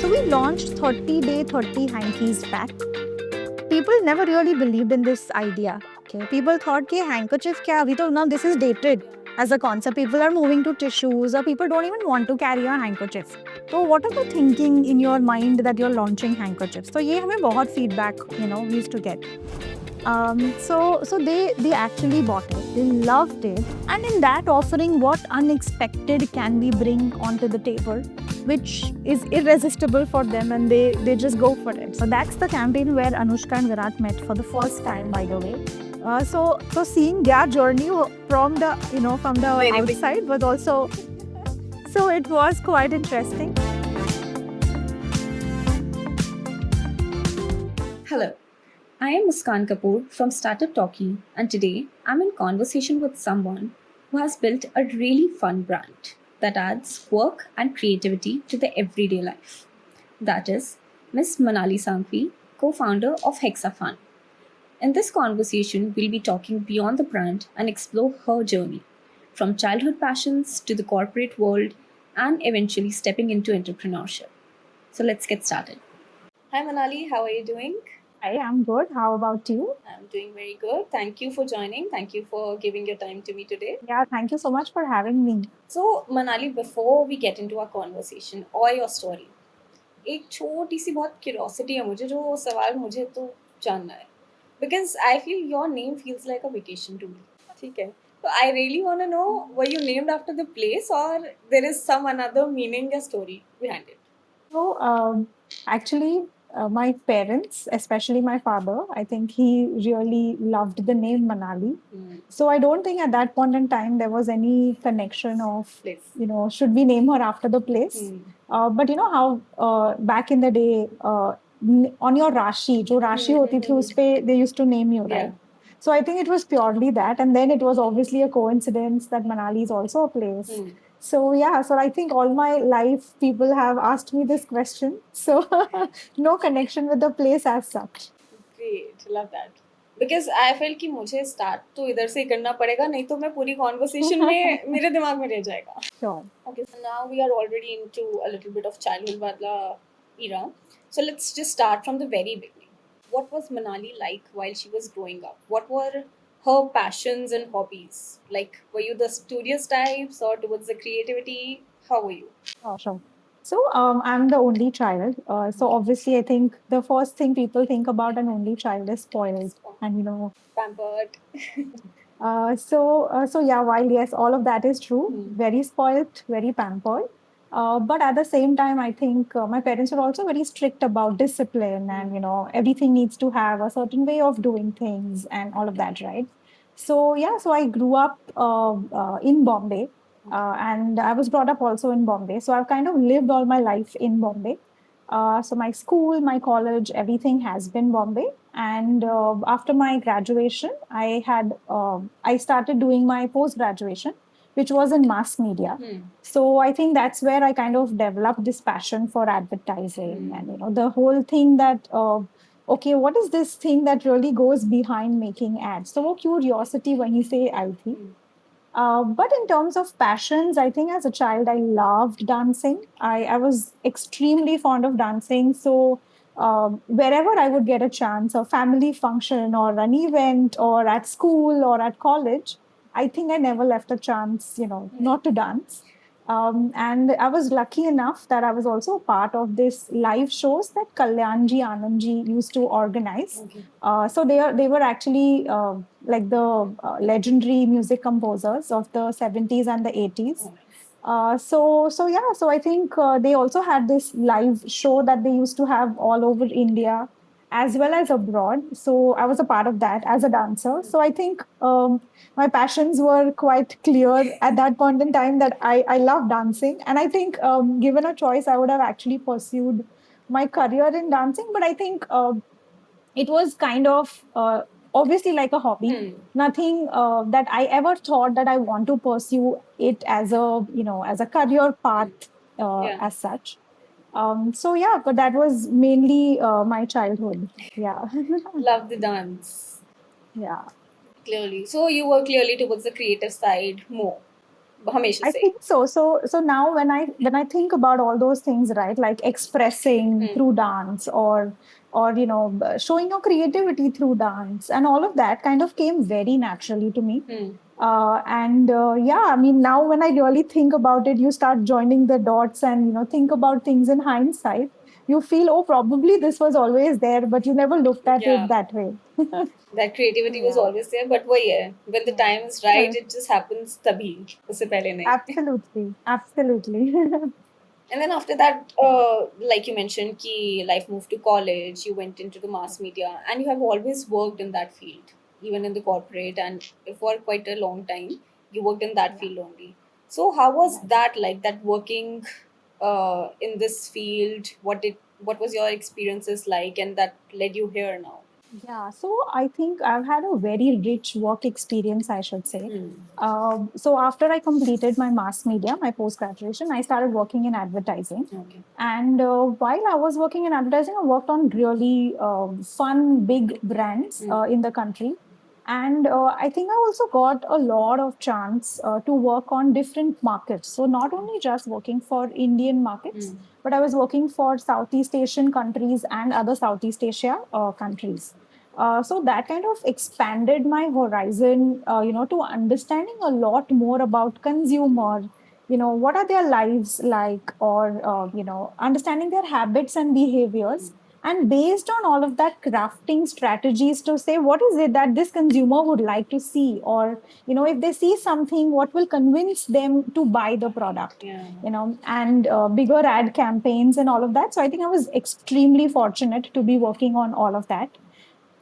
So we launched 30-day 30 hankies pack. People never really believed in this idea. Okay, people thought कि handkerchief क्या अभी तो now this is dated as a concept. People are moving to tissues or people don't even want to carry a handkerchief. So what are you thinking in your mind that you're launching handkerchiefs? So ये हमें बहुत feedback we used to get. So they actually bought it. They loved it. And in that offering, what unexpected can we bring onto the table, which is irresistible for them, and they just go for it. So that's the campaign where Anushka and Virat met for the first time, by the way. So seeing their journey from the from the outside was also, so it was quite interesting. Hello, I am Muskaan Kapoor from StartupTalky, and today I'm in conversation with someone who has built a really fun brand that adds quirk and creativity to the everyday life. That is Miss Manali Sanghvi, co-founder of Hexafun. In this conversation, we'll be talking beyond the brand and explore her journey, from childhood passions to the corporate world and eventually stepping into entrepreneurship. So let's get started. Hi Manali, how are you doing? I am good. How about you? I'm doing very good. Thank you for joining. Thank you for giving your time to me today. Yeah, thank you so much for having me. So, Manali, before we get into our conversation or your story, एक छोटी सी बहुत curiosity है मुझे जो सवाल मुझे तो जानना है because I feel your name feels like a vacation to me. ठीक है. So I really want to know, were you named after the place or there is some another meaning or story behind it? So, actually, my parents, especially my father, I think he really loved the name Manali. So I don't think at that point in time there was any connection of, Place. Should we name her after the place? But you know how back in the day, on your Rashi, जो राशि होती थी उस पे they used to name you, right? So I think it was purely that, and then it was obviously a coincidence that Manali is also a place. So yeah, so I think all my life people have asked me this question. So no connection with the place as such. Great, love that. Because I felt कि मुझे start तो इधर से ही करना पड़ेगा नहीं तो मैं पूरी conversation में मेरे दिमाग में रह जाएगा. Sure. Okay, so now we are already into a little bit of childhood wala era. So let's just start from the very beginning. What was Manali like while she was growing up? What were her passions and hobbies? Like, were you the studious types or towards the creativity? How were you? Sure. So I'm the only child. So obviously, I think the first thing people think about an only child is spoiled, and Pampered. So yeah, while yes, all of that is true, very spoiled, very pampered. But at the same time, I think my parents were also very strict about discipline, and everything needs to have a certain way of doing things and all of that, right? So yeah, so I grew up in Bombay, and I was brought up also in Bombay. So I've kind of lived all my life in Bombay. So my school, my college, everything has been Bombay. And after my graduation, I started doing my post graduation, which was in mass media. So I think that's where I kind of developed this passion for advertising, and the whole thing that okay, what is this thing that really goes behind making ads? So curiosity when you say IT. But in terms of passions, I think as a child, I loved dancing. I was extremely fond of dancing. So wherever I would get a chance, a family function or an event or at school or at college, I think I never left a chance, not to dance. And I was lucky enough that I was also a part of this live shows that Kalyanji Anandji used to organize. So they were actually like the legendary music composers of the 70s and the 80s. So yeah, so I think they also had this live show that they used to have all over India as well as abroad. So I was a part of that as a dancer. So I think my passions were quite clear at that point in time that I love dancing. And I think given a choice, I would have actually pursued my career in dancing. But I think it was kind of obviously like a hobby. Nothing that I ever thought that I want to pursue it as a career path as such. So yeah, but that was mainly my childhood. Yeah. Love the dance. Yeah. Clearly. So you were clearly towards the creative side more. हमेशा I से. think so. So now when I think about all those things, right, like expressing through dance, or showing your creativity through dance, and all of that kind of came very naturally to me. And yeah, I mean, now when I really think about it, you start joining the dots and think about things in hindsight. You feel, oh, probably this was always there, but you never looked at Yeah. it that way. That creativity was Yeah. always there, but वही है, when the Yeah. time is right, Correct. it just happens तभी, उससे पहले नहीं. Absolutely. Absolutely. And then after that, like you mentioned, ki life moved to college, you went into the mass media, and you have always worked in that field, even in the corporate, and for quite a long time, you worked in that Yeah. field only. So, how was Right. that like? That working in this field, what was your experiences like, and that led you here now? Yeah, so I think I've had a very rich work experience, I should say. So after I completed my mass media, my post graduation, I started working in advertising. Okay. And while I was working in advertising, I worked on really fun, big brands in the country. And I think I also got a lot of chance to work on different markets. So not only just working for Indian markets, but I was working for Southeast Asian countries and other Southeast Asia countries. So that kind of expanded my horizon, to understanding a lot more about consumer, what are their lives like, or understanding their habits and behaviors, and based on all of that, crafting strategies to say what is it that this consumer would like to see, or if they see something, what will convince them to buy the product. Yeah. And bigger ad campaigns and all of that. So I think I was extremely fortunate to be working on all of that.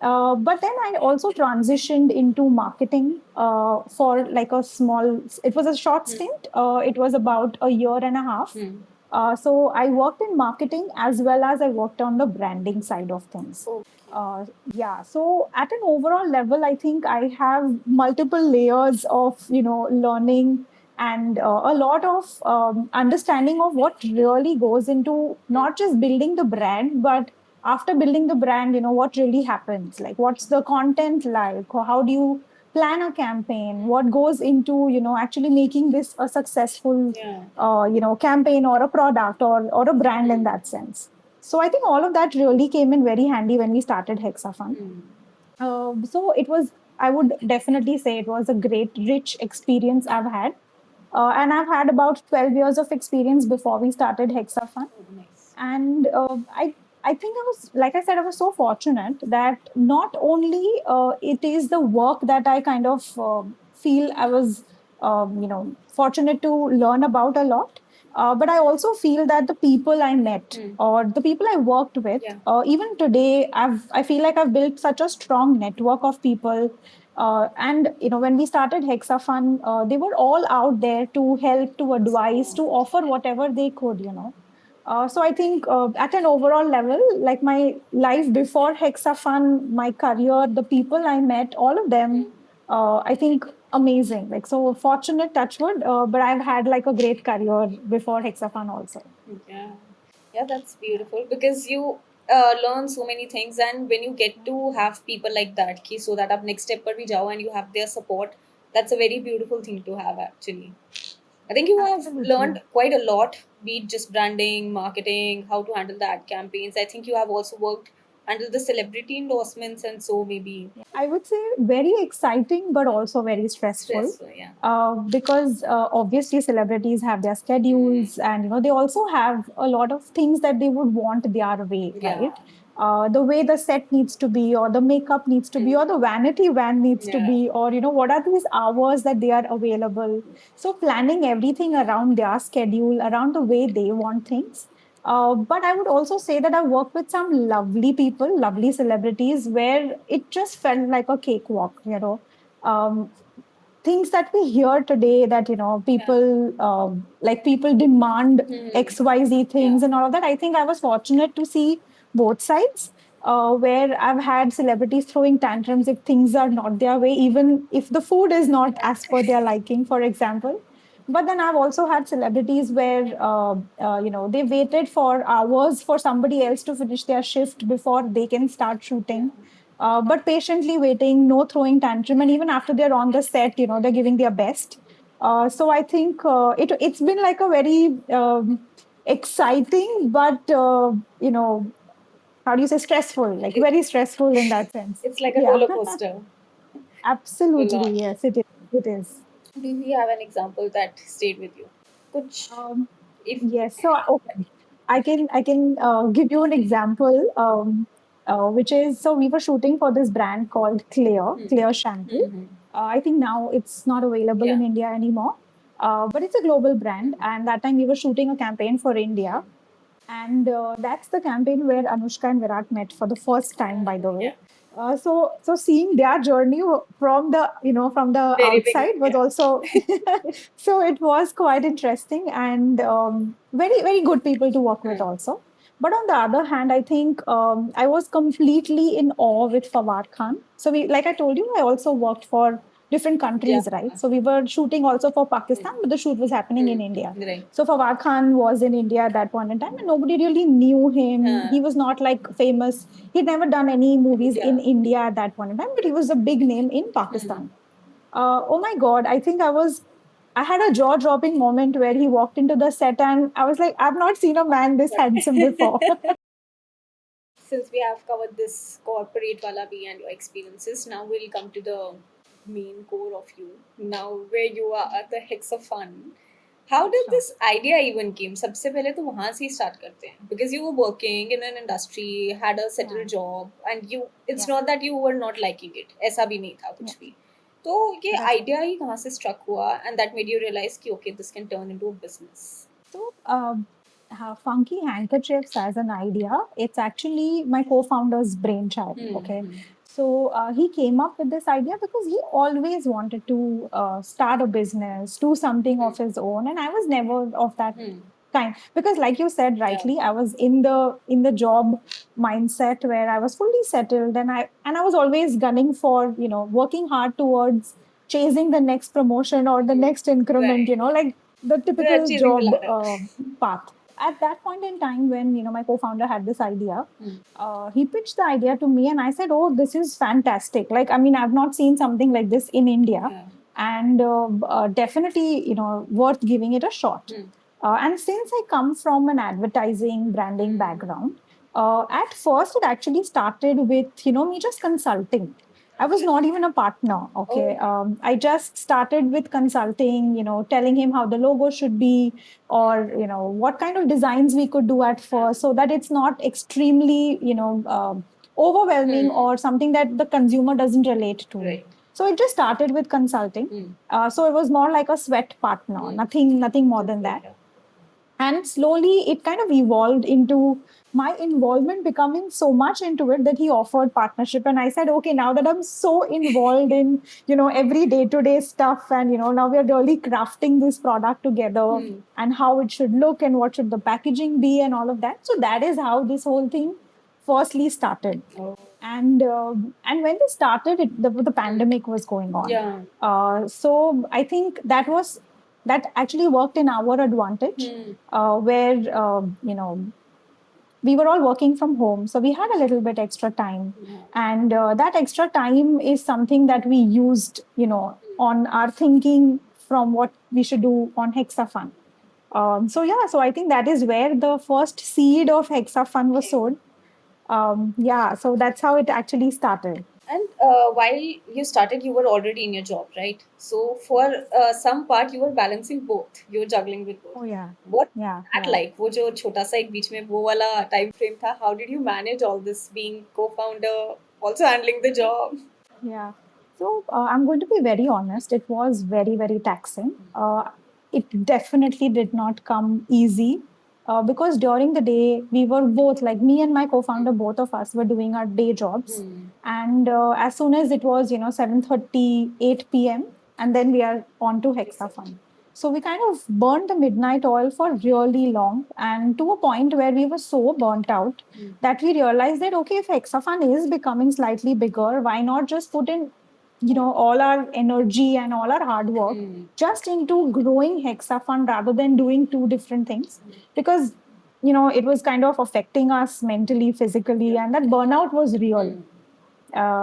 But then I also transitioned into marketing for like it was a short stint. It was about a year and a half. So I worked in marketing as well as I worked on the branding side of things. Yeah. So at an overall level, I think I have multiple layers of, learning and a lot of understanding of what really goes into not just building the brand, but after building the brand, what really happens? Like, what's the content like? Or how do you plan a campaign? What goes into, actually making this a successful, Yeah. campaign or a product or a brand in that sense. So I think all of that really came in very handy when we started Hexafun. So it was, I would definitely say it was a great, rich experience I've had. And I've had about 12 years of experience before we started Hexafun. Nice. And I think I was, like I said, I was so fortunate that not only it is the work that I kind of feel I was, fortunate to learn about a lot. But I also feel that the people I met or the people I worked with, even today, I feel like I've built such a strong network of people. And when we started Hexafun, they were all out there to help, to advise, to offer whatever they could. So I think at an overall level, like my life before Hexafun, my career, the people I met, all of them, I think amazing. Like, so fortunate, touchwood, but I've had like a great career before Hexafun also. Yeah, yeah, that's beautiful because you learn so many things, and when you get to have people like that, ki, so that up next step par bhi jao and you have their support, that's a very beautiful thing to have actually. I think you have Absolutely. learned quite a lot, be it just branding, marketing, how to handle the ad campaigns. I think you have also worked under the celebrity endorsements, and so maybe I would say very exciting, but also very stressful. stressful. Yeah. Because obviously celebrities have their schedules, and they also have a lot of things that they would want their way, Yeah. right? The way the set needs to be, or the makeup needs to be, or the vanity van needs to Yeah. be, or what are these hours that they are available. So planning everything around their schedule, around the way they want things. But I would also say that I've worked with some lovely people, lovely celebrities, where it just felt like a cakewalk. Um, Things that we hear today, that people like people demand XYZ things and all of that. I think I was fortunate to see both sides, where I've had celebrities throwing tantrums if things are not their way, even if the food is not as per their liking, for example. But then I've also had celebrities where they waited for hours for somebody else to finish their shift before they can start shooting. But patiently waiting, no throwing tantrum, and even after they're on the set, they're giving their best. So I think it's been like a very exciting, but how do you say, stressful? Like very stressful in that sense. It's like a Yeah, roller coaster. Full on. absolutely. Yes, it is. It is. Do you have an example that stayed with you? Kuch, Um, if yes. So okay, I can give you an example, which is, so we were shooting for this brand called Clear shampoo. hmm I think now it's not available yeah. in India anymore, but it's a global brand. And that time we were shooting a campaign for India, and that's the campaign where Anushka and Virat met for the first time, by the way. Yeah. So seeing their journey from the from the Very outside beginning, was yeah. also so it was quite interesting, and very very good people to work with also. But on the other hand, I think I was completely in awe with Fawad Khan. So we, like I told you, I also worked for different Yeah. countries, right? So we were shooting also for Pakistan, but the shoot was happening in India. Right. So Fawad Khan was in India at that point in time, and nobody really knew him. Uh, He was not like famous. He'd never done any movies yeah. in India at that point in time, but he was a big name in Pakistan. Oh my God, I had a jaw dropping moment where he walked into the set, and I was like, I've not seen a man this handsome before. Since we have covered this corporate wala bhi and your experiences, now we'll come to the main core of you. Now, where you are at the Hexafun. How did Sure. this idea even came? सबसे पहले तो वहाँ से ही start करते हैं. Because you were working in an industry, had a Yeah. settled job, and it's Yeah. not that you were not liking it. ऐसा भी नहीं था Yeah. कुछ भी. तो ये That's right. idea ही कहाँ से struck हुआ, and that made you realize कि okay, this can turn into a business. So, Funky Handkerchiefs as an idea, it's actually my co-founder's brainchild. Okay. So he came up with this idea because he always wanted to start a business, do something of his own, and I was never of that kind. Because, like you said rightly, I was in the job mindset where I was fully settled, and I was always gunning for working hard towards chasing the next promotion or the next increment. Right. Like the They're typical chasing the job ladder. path. At that point in time, when my co-founder had this idea, he pitched the idea to me, and I said, "Oh, this is fantastic! Like, I mean, I've not seen something like this in India, Yeah. and definitely, worth giving it a shot." And since I come from an advertising branding background, at first it actually started with me just consulting. I was not even a partner. Okay. I just started with consulting, telling him how the logo should be, or, what kind of designs we could do at first, so that it's not extremely, overwhelming or something that the consumer doesn't relate to. Right. So it just started with consulting. So it was more like a sweat partner, nothing more than that. And slowly it kind of evolved into my involvement becoming so much into it that he offered partnership. And I said, okay, now that I'm so involved in, every day-to-day stuff, and, now we are really crafting this product together and how it should look and what should the packaging be and all of that. So that is how this whole thing firstly started. And when they started, the pandemic was going on. Yeah. So I think that actually worked in our advantage, where we were all working from home, so we had a little bit extra time, and that extra time is something that we used, on our thinking from what we should do on Hexafun. So I think that is where the first seed of Hexafun was sown. So that's how it actually started. And while you started, you were already in your job, right? So for some part, you were balancing both. You were juggling with both. Oh yeah, What yeah, that yeah. like? वो जो छोटा सा एक बीच में वो वाला time frame था. How did you manage all this, being co-founder, also handling the job? Yeah. So I'm going to be very honest. It was very, very taxing. It definitely did not come easy, because during the day we were both, like me and my co-founder, both of us were doing our day jobs. And as soon as it was 7:30, 8 p.m., and then we are on to Hexafun. So we kind of burned the midnight oil for really long, and to a point where we were so burnt out that we realized that, okay, if Hexafun is becoming slightly bigger, why not just put in all our energy and all our hard work just into growing Hexafun rather than doing two different things? Because it was kind of affecting us mentally, physically, and that burnout was real.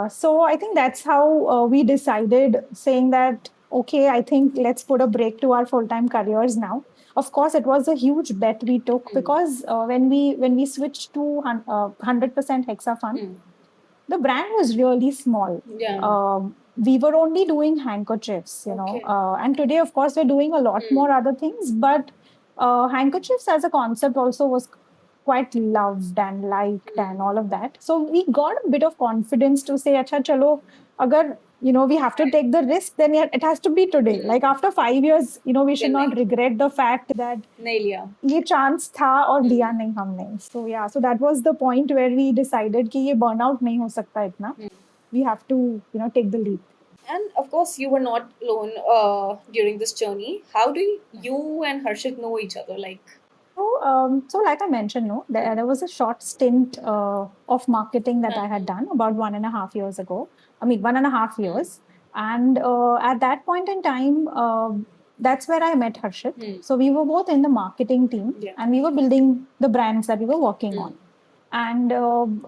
So I think that's how we decided, saying that okay, I think let's put a break to our full-time careers now. Of course, it was a huge bet we took because when we switched to 100% Hexafun, the brand was really small. Yeah. We were only doing handkerchiefs, Okay. and today, of course, we're doing a lot more other things. But handkerchiefs as a concept also was quite loved and liked and all of that. So we got a bit of confidence to say, "Acha, chalo, agar we have to take the risk, then yeah, it has to be today." Like after 5 years, we should Then not nahi. regret the fact that नहीं लिया. ये chance था और लिया नहीं हमने. So yeah, so that was the point where we decided कि ये burnout नहीं हो सकता इतना. We have to take the leap. And of course, you were not alone during this journey. How do you and Harshit know each other? Like, So like I mentioned, no, there was a short stint of marketing that I had done about 1.5 years ago. I mean, 1.5 years. And at that point in time, that's where I met Harshit. So we were both in the marketing team and we were building the brands that we were working on. And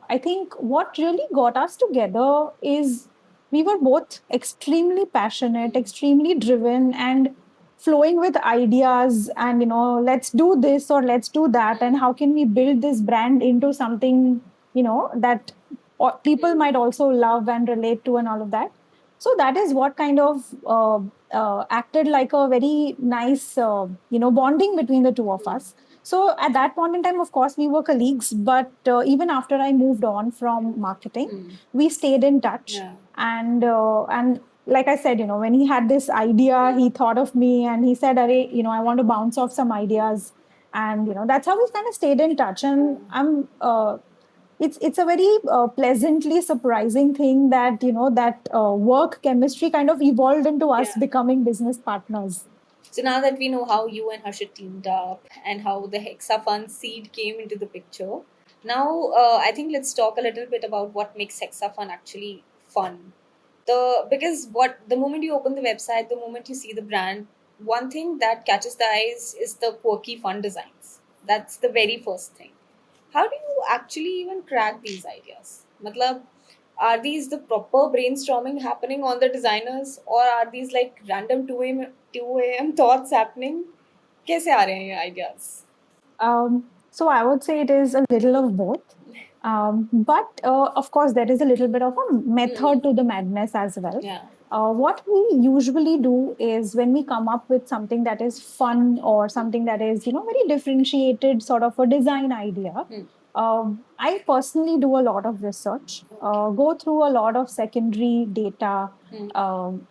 I think what really got us together is we were both extremely passionate, extremely driven, and flowing with ideas and let's do this or let's do that, and how can we build this brand into something that people might also love and relate to and all of that. So that is what kind of acted like a very nice bonding between the two of us. So at that point in time, of course, we were colleagues, but even after I moved on from marketing, we stayed in touch. And like I said, when he had this idea, he thought of me and he said, "Arey, I want to bounce off some ideas." And that's how we kind of stayed in touch. And it's a very pleasantly surprising thing that that work chemistry kind of evolved into us becoming business partners. So now that we know how you and Harshit teamed up and how the Hexafun seed came into the picture, now I think let's talk a little bit about what makes Hexafun actually fun. Because the moment you open the website, the moment you see the brand, one thing that catches the eyes is the quirky fun designs. That's the very first thing. How do you actually even crack these ideas? Matlab, are these the proper brainstorming happening on the designers, or are these like random 2 a.m. thoughts happening? कैसे आ रहे हैं ये ideas? So I would say it is a little of both. But of course, there is a little bit of a method to the madness as well. Yeah. What we usually do is when we come up with something that is fun or something that is, very differentiated sort of a design idea, I personally do a lot of research, go through a lot of secondary data,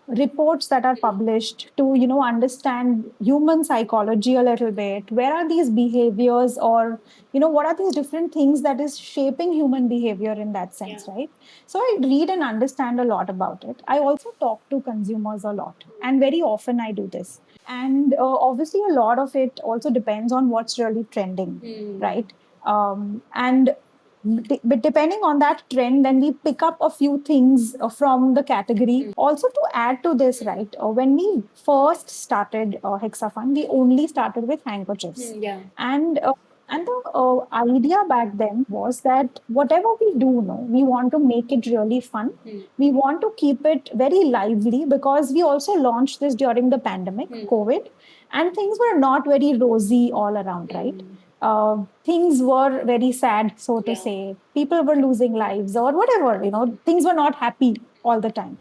reports that are published to, understand human psychology a little bit. Where are these behaviors, or, what are these different things that is shaping human behavior in that sense, right? So I read and understand a lot about it. I also talk to consumers a lot, and very often I do this. And obviously, a lot of it also depends on what's really trending, right? And but depending on that trend, then we pick up a few things from the category. Also, to add to this, right, when we first started Hexafun, we only started with handkerchiefs. And the idea back then was that whatever we do, we want to make it really fun. We want to keep it very lively because we also launched this during the pandemic, COVID, and things were not very rosy all around, right? Things were very sad, so to say. People were losing lives or whatever, things were not happy all the time.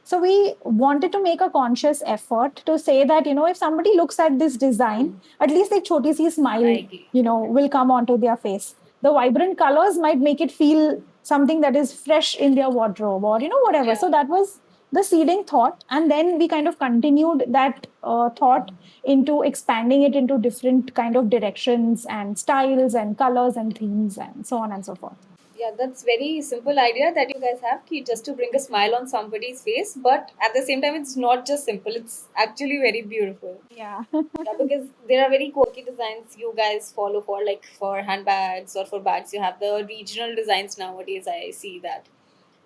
So we wanted to make a conscious effort to say that, if somebody looks at this design, at least a choti si smile, will come onto their face. The vibrant colors might make it feel something that is fresh in their wardrobe or, whatever. So that was the seeding thought. And then we kind of continued that thought into expanding it into different kind of directions and styles and colors and themes and so on and so forth. Yeah, that's very simple idea that you guys have just to bring a smile on somebody's face. But at the same time, it's not just simple. It's actually very beautiful. Yeah. Yeah, because there are very quirky designs you guys follow for, like for handbags or for bags. You have the regional designs nowadays. I see that.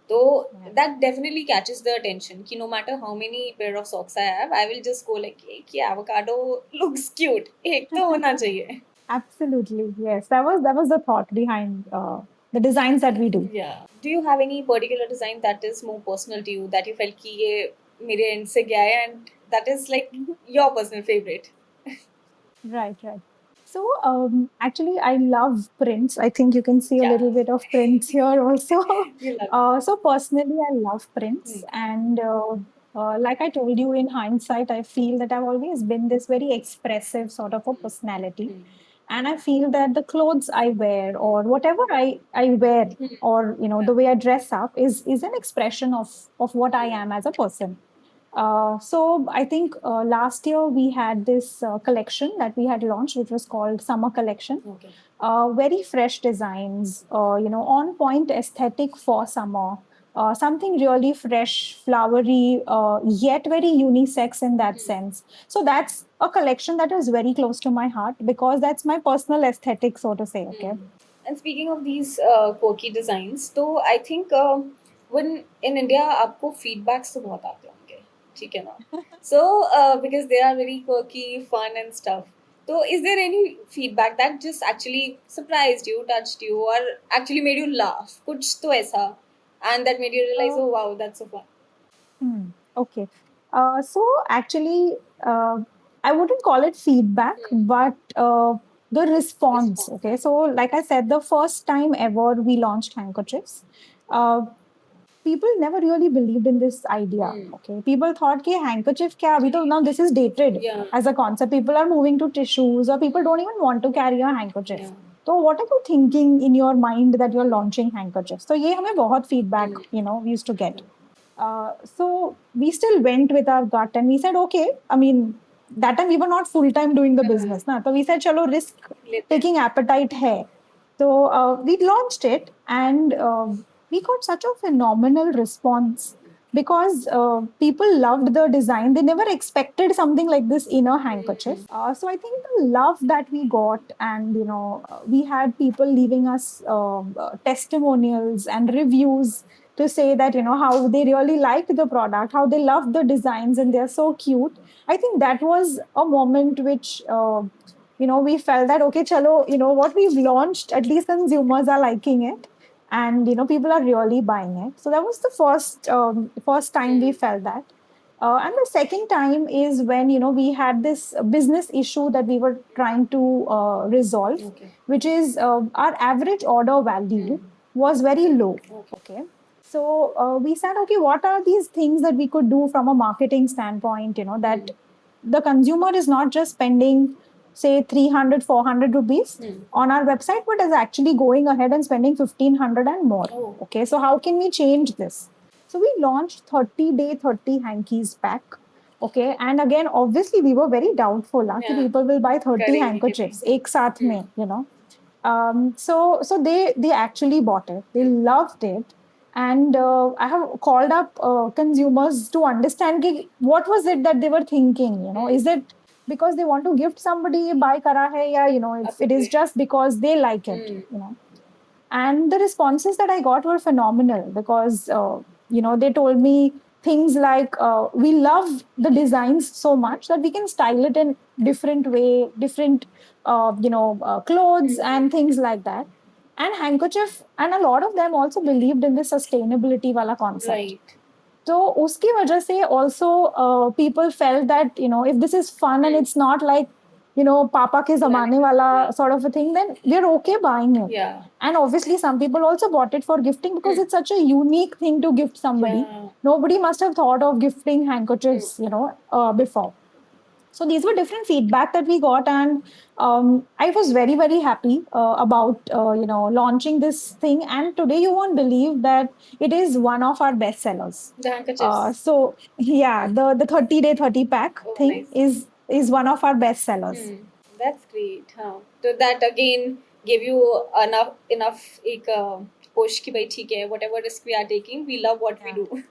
So that definitely catches the attention. No matter how many pair of socks I have, I will just go like, "Hey, avocado looks cute. Ek to hona chahiye." Absolutely, yes. That was the thought behind the designs that we do. Yeah. Do you have any particular design that is more personal to you that you felt कि ये मेरे end से गया है and that is like your personal favorite? Right, right. So, actually, I love prints. I think you can see a little bit of prints here also. You love So, personally, I love prints. And like I told you, in hindsight, I feel that I've always been this very expressive sort of a personality. And I feel that the clothes I wear or whatever I wear or, the way I dress up is an expression of what I am as a person. So I think last year we had this collection that we had launched, which was called Summer Collection. Okay. Very fresh designs, on point aesthetic for summer. Something really fresh, flowery, yet very unisex in that sense. So that's a collection that is very close to my heart because that's my personal aesthetic, so to say. Okay. And speaking of these quirky designs, तो I think when in India आपको feedbacks तो बहुत आते होंगे, ठीक है ना? So because they are very quirky, fun and stuff. So is there any feedback that just actually surprised you, touched you, or actually made you laugh? कुछ तो ऐसा, and that made you realize, oh wow, that's so fun. Okay. So actually, I wouldn't call it feedback, but the response. Okay. So, like I said, the first time ever we launched handkerchiefs, people never really believed in this idea. Okay. People thought, कि handkerchief क्या अभी तो now this is dated as a concept. People are moving to tissues, or people don't even want to carry a handkerchief. So what are you thinking in your mind that you're launching handkerchiefs? So ये हमें बहुत feedback, we used to get. So we still went with our gut and we said, okay, I mean, that time we were not full time doing the business. Na? So we said, chalo, risk taking appetite hai. So we launched it and we got such a phenomenal response because people loved the design. They never expected something like this in a handkerchief. So I think the love that we got, and we had people leaving us testimonials and reviews to say that how they really liked the product, how they loved the designs, and they're so cute. I think that was a moment which we felt that okay, chalo, what we've launched, at least consumers are liking it, and people are really buying it. So that was the first time we felt that. And the second time is when we had this business issue that we were trying to resolve, which is our average order value was very low. Okay. So we said, okay, what are these things that we could do from a marketing standpoint, that the consumer is not just spending, say, 300, 400 rupees on our website, but is actually going ahead and spending 1500 and more. Okay, so how can we change this? So we launched 30-day, 30 hankies pack. Okay, and again, obviously, we were very doubtful that people will buy 30 handkerchiefs, ek saath mein, So they actually bought it. They loved it. And I have called up consumers to understand what was it that they were thinking. Is it because they want to gift somebody, buy kara hai, ya if it is just because they like it. And the responses that I got were phenomenal because they told me things like we love the designs so much that we can style it in different way, different clothes and things like that. And handkerchief, and a lot of them also believed in the sustainability wala concept. Right. So uski wajah se also people felt that if this is fun and it's not like papa ke zamane wala sort of a thing, then we're okay buying it. Yeah. And obviously some people also bought it for gifting because it's such a unique thing to gift somebody. Nobody must have thought of gifting handkerchiefs before. So these were different feedback that we got, and I was very, very happy about launching this thing. And today you won't believe that it is one of our best sellers. The handkerchiefs. So yeah, the 30-day 30 pack thing is one of our best sellers. That's great. Huh? So that again gave you enough एक push कि भाई ठीक है, whatever risk we are taking, we love what we do.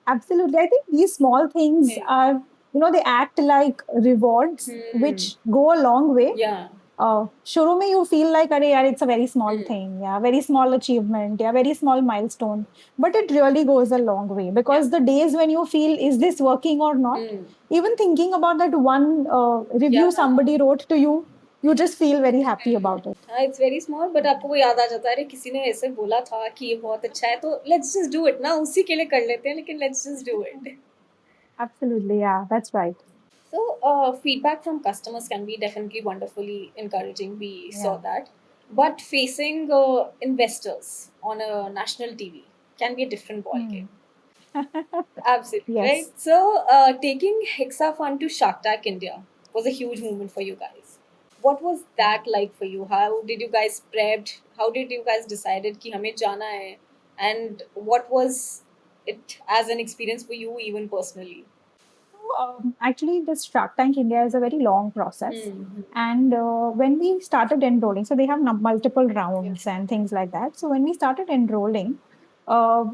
Absolutely. I think these small things are, they act like rewards, which go a long way. Yeah. Shuru mein you feel like, it's a very small thing, very small achievement, very small milestone. But it really goes a long way because the days when you feel, is this working or not? Even thinking about that one review somebody wrote to you, you just feel very happy about it. It's very small, but आपको वो याद आ जाता है, अरे किसी ने ऐसे बोला था कि ये बहुत अच्छा है, तो let's just do it ना, उसी के लिए कर लेते हैं, लेकिन let's just do it. Absolutely. Yeah, that's right. So, feedback from customers can be definitely wonderfully encouraging. We saw Yeah. that. But facing investors on a national TV can be a different ballgame. Hmm. Absolutely, right? Yes. So, taking Hexafun to Shark Tank India was a huge moment for you guys. What was that like for you? How did you guys prepped? How did you guys decided कि हमें जाना है? And what was it as an experience for you even personally? Actually, this Shark Tank India is a very long process. Hmm. And when we started enrolling, so they have multiple rounds and things like that. So when we started enrolling, uh,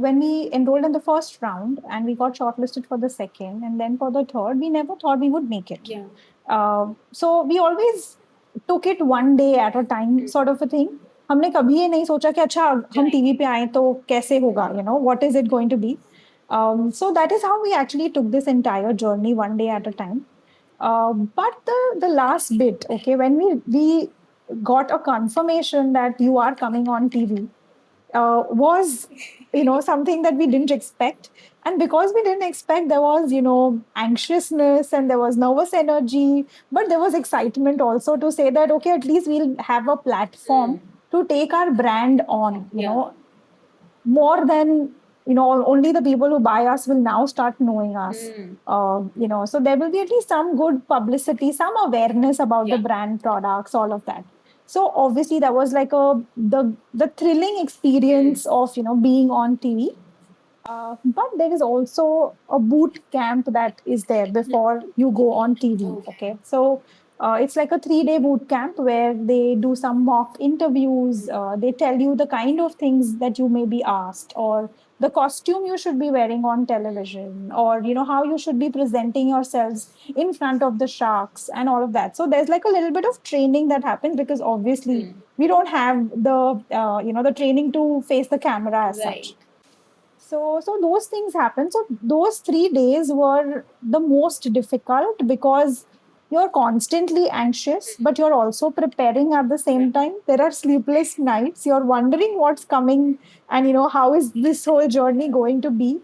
when we enrolled in the first round and we got shortlisted for the second and then for the third, we never thought we would make it. Yeah. So we always took it one day at a time, sort of a thing. हमने कभी ये नहीं सोचा कि अच्छा हम TV पे आए तो कैसे होगा, what is it going to be. So that is how we actually took this entire journey one day at a time. But the last bit, okay, when we got a confirmation that you are coming on TV, was something that we didn't expect. And because we didn't expect, there was anxiousness and there was nervous energy, but there was excitement also to say that okay, at least we'll have a platform to take our brand on, more than only the people who buy us will now start knowing us. So there will be at least some good publicity, some awareness about the brand, products, all of that. So obviously that was like the thrilling experience of being on TV. But there is also a boot camp that is there before you go on TV. Okay. So it's like a 3-day boot camp where they do some mock interviews. They tell you the kind of things that you may be asked, or the costume you should be wearing on television, or how you should be presenting yourselves in front of the sharks and all of that. So there's like a little bit of training that happens because obviously we don't have the training to face the camera as such. So those things happen. So those 3 days were the most difficult because you're constantly anxious, but you're also preparing at the same time. There are sleepless nights. You're wondering what's coming and how is this whole journey going to be.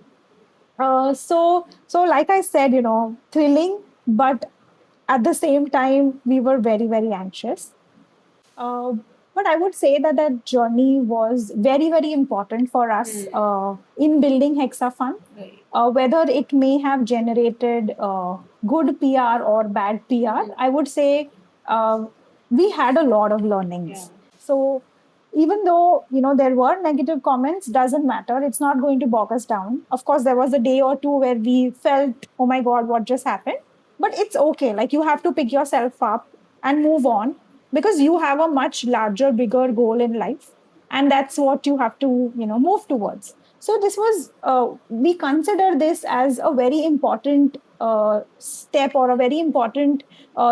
So like I said, thrilling, but at the same time we were very, very anxious. Uh, but I would say that that journey was very, very important for us in building Hexafun. Whether it may have generated good PR or bad PR, I would say we had a lot of learnings. So even though there were negative comments, doesn't matter. It's not going to bog us down. Of course, there was a day or two where we felt, oh my God, what just happened? But it's okay. Like you have to pick yourself up and move on because you have a much larger, bigger goal in life, and that's what you have to move towards. So this was we consider this as a very important step or a very important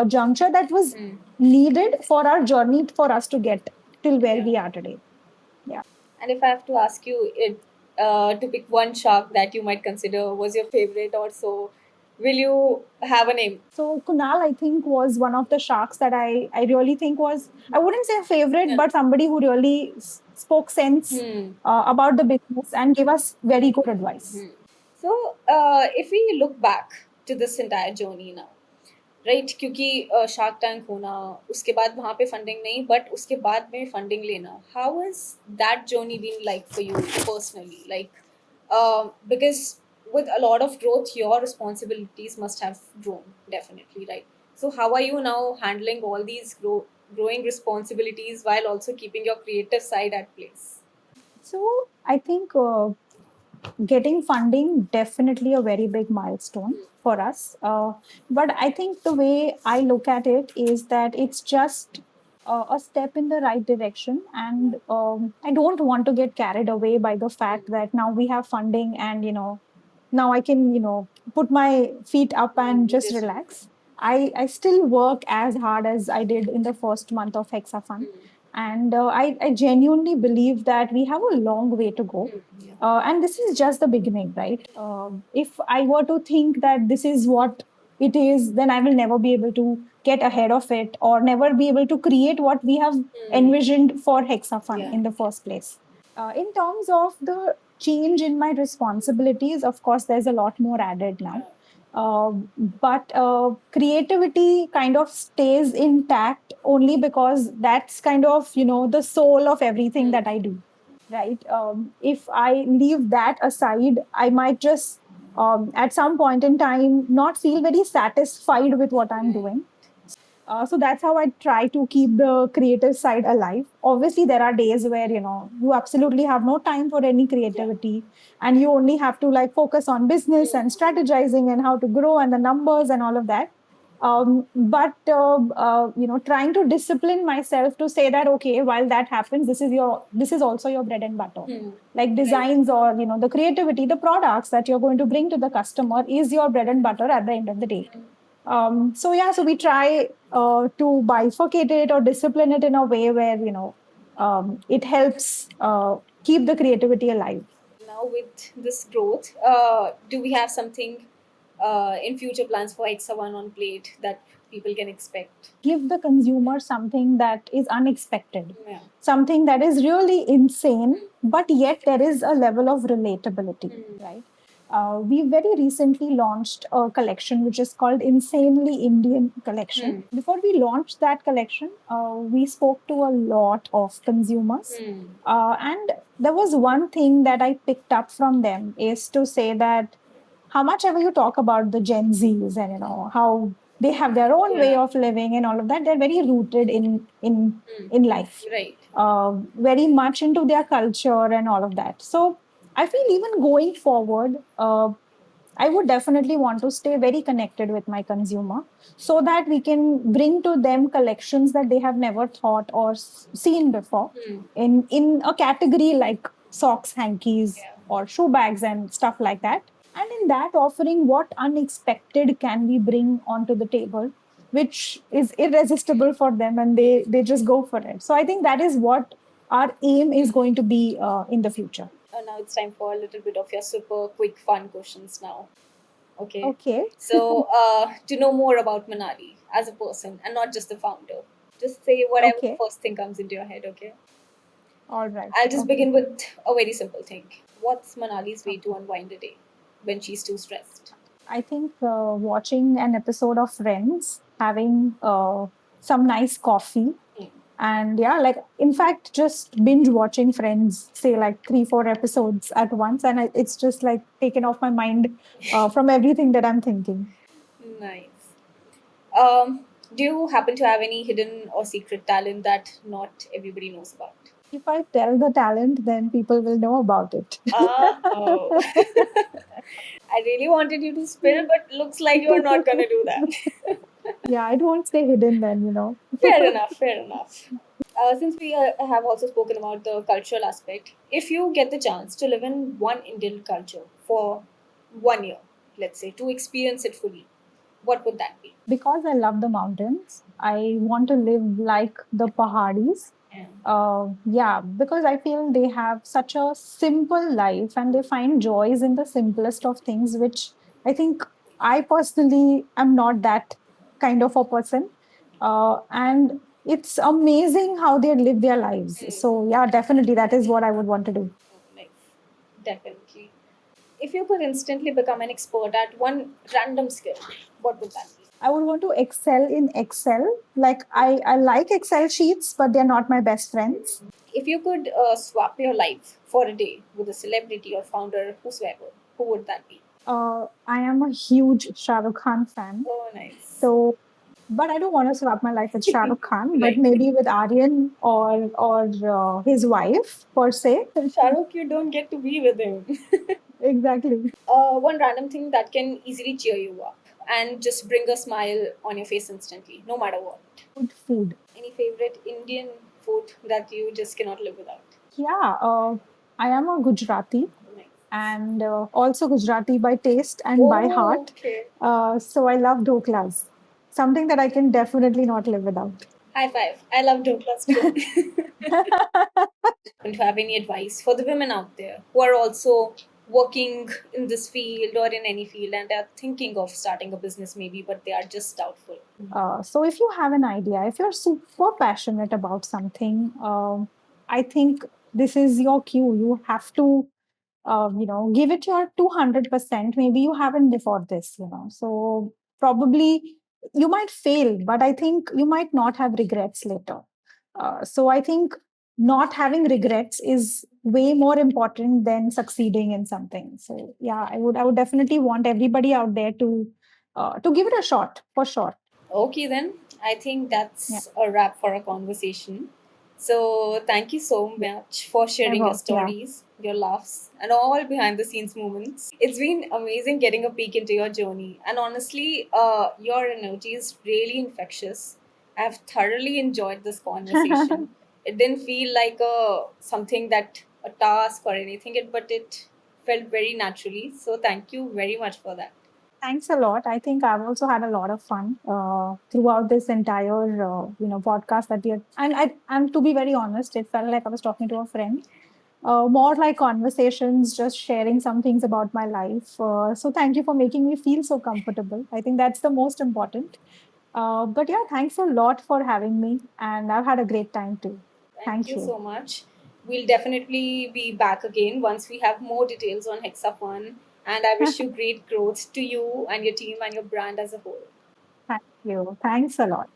juncture that was needed for our journey for us to get till where we are today. Yeah. And if I have to ask you to pick one shark that you might consider was your favorite or so, will you have a name? So Kunal, I think, was one of the sharks that I really think was, I wouldn't say a favorite, but somebody who really spoke sense about the business and gave us very good advice. So if we look back to this entire journey now, right क्योंकि shark tank होना उसके बाद वहाँ पे funding नहीं but उसके बाद में फंडिंग लेना how is that journey been like for you personally like because with a lot of growth your responsibilities must have grown definitely right so how are you now handling all these growing responsibilities while also keeping your creative side at place? So I think getting funding definitely a very big milestone for us, but I think the way I look at it is that it's just a step in the right direction, and I don't want to get carried away by the fact that now we have funding and now I can put my feet up and just relax. I still work as hard as I did in the first month of Hexafun. And I genuinely believe that we have a long way to go. And this is just the beginning, right? If I were to think that this is what it is, then I will never be able to get ahead of it or never be able to create what we have envisioned for Hexafun in the first place. In terms of the change in my responsibilities, of course, there's a lot more added now. But creativity kind of stays intact only because that's kind of, the soul of everything that I do, right? If I leave that aside, I might just, at some point in time, not feel very satisfied with what I'm doing. So that's how I try to keep the creative side alive. Obviously, there are days where you absolutely have no time for any creativity, and you only have to like focus on business and strategizing and how to grow and the numbers and all of that. But trying to discipline myself to say that okay, while that happens, this is also your bread and butter. Like designs or the creativity, the products that you're going to bring to the customer is your bread and butter at the end of the day. So we try to bifurcate it or discipline it in a way where it helps keep the creativity alive. Now with this growth, do we have something in future plans for Hexafun on plate that people can expect? Give the consumer something that is unexpected, Yeah. something that is really insane, but yet there is a level of relatability, right? We very recently launched a collection which is called Insanely Indian Collection. Before we launched that collection, we spoke to a lot of consumers. And there was one thing that I picked up from them is to say that how much ever you talk about the Gen Zs and how they have their own way of living and all of that, they're very rooted in life, Right. very much into their culture and all of that. So I feel even going forward, I would definitely want to stay very connected with my consumer so that we can bring to them collections that they have never thought or seen before in a category like socks, hankies, or shoe bags and stuff like that. And in that offering, what unexpected can we bring onto the table, which is irresistible for them, and they just go for it. So I think that is what our aim is going to be in the future. Now it's time for a little bit of your super quick fun questions now. Okay. Okay. So to know more about Manali as a person and not just the founder, just say whatever Okay. first thing comes into your head. Okay. All right. I'll just Okay. begin with a very simple thing. What's Manali's way to unwind a day when she's too stressed? I think watching an episode of Friends, having some nice coffee, and yeah, like in fact, just binge watching Friends, say like 3-4 episodes at once, and it's just like taken off my mind from everything that I'm thinking. Nice. Do you happen to have any hidden or secret talent that not everybody knows about? If I tell the talent, then people will know about it. Oh. I really wanted you to spill, but looks like you're not gonna do that. Yeah, it won't stay hidden then. Fair enough, fair enough. Since we have also spoken about the cultural aspect, if you get the chance to live in one Indian culture for 1 year, let's say, to experience it fully, what would that be? Because I love the mountains, I want to live like the Pahadis. Yeah, because I feel they have such a simple life and they find joys in the simplest of things, which I think I personally am not that kind of a person. And it's amazing how they live their lives. So, yeah, definitely that is what I would want to do. Nice. Definitely. If you could instantly become an expert at one random skill, what would that be? I would want to excel in Excel. Like, I like Excel sheets, but they're not my best friends. If you could swap your life for a day with a celebrity or founder, whosoever, who would that be? I am a huge Shah Rukh Khan fan. Oh, nice. So, but I don't want to swap my life with Shah Rukh Khan, but Right. maybe with Aryan or his wife per se. Shah Rukh, you don't get to be with him. Exactly. One random thing that can easily cheer you up and just bring a smile on your face instantly, no matter what. Good food. Any favorite Indian food that you just cannot live without? Yeah, I am a Gujarati Nice. and also Gujarati by taste and by heart. Okay. So I love doklas, something that I can definitely not live without. High five. I love doklas too. Do you have any advice for the women out there who are also working in this field or in any field and are thinking of starting a business maybe, but they are just doubtful? So if you have an idea, if you're super passionate about something, I think this is your cue. You have to give it your 200%. Maybe you haven't before this. So probably you might fail, but I think you might not have regrets later. So I think not having regrets is way more important than succeeding in something. So yeah, I would definitely want everybody out there to give it a shot for sure. Okay, then I think Yeah. that's a wrap for our conversation. So, thank you so Yeah. much for sharing your Ever. Yeah. stories, your laughs, and all behind the scenes moments. It's been amazing getting a peek into your journey, and honestly, your energy is really infectious. I've thoroughly enjoyed this conversation. It didn't feel like something that a task or anything, but it felt very naturally. So, thank you very much for that. Thanks a lot. I think I've also had a lot of fun throughout this entire podcast that we had. And to be very honest, it felt like I was talking to a friend. More like conversations, just sharing some things about my life. So thank you for making me feel so comfortable. I think that's the most important. But yeah, thanks a lot for having me, and I've had a great time too. Thank Thank you you. so much. We'll definitely be back again once we have more details on Hexafun. And I wish you great growth to you and your team and your brand as a whole. Thank you. Thanks a lot.